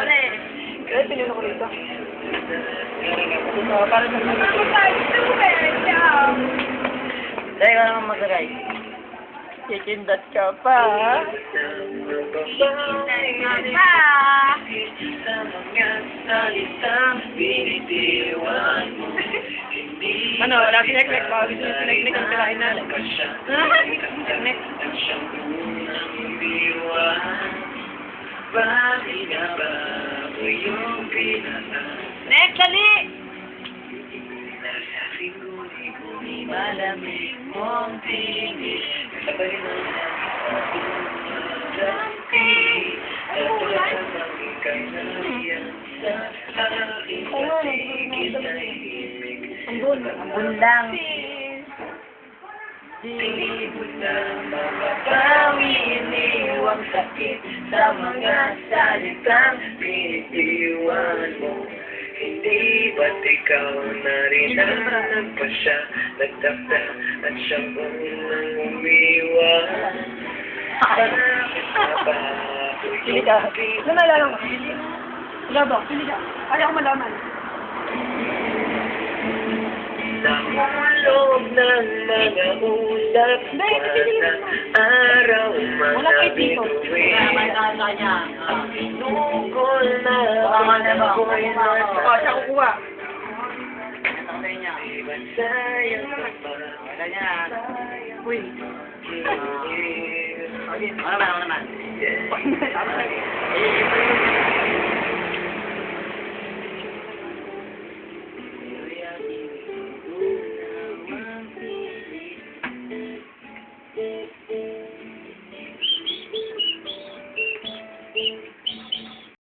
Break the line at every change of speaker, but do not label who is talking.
pala eh.
Kaya pinuna ko rito. Para sa mga.
Dahil ka naman maglagay.
Kikindat ka pa.
Kikindat ka pa.
Ano, wala sineknek ba? Gusto nyo sineknek ang pirahin natin. Sineknek.
Next, dali!
Malamig mong tingin, sabay na
Ambon lang.
di mo na mapapawi, iniwang sakit sa mga salitang pinitiwan mo. Hindi ba't ikaw na rin ang pa siya nagtakda at siyang unang umiwan? Bakit na ba
Pili ka. Ano naalala mo? Wala ba? Pili ka. Ayaw ko malaman.
Nahulog ng mga ulap na araw
Wala kayo dito.
Ang pinukol na ako'y
O, siya kukuha.
sayang ka pa.
Uy.
Ano naman?
Yeah.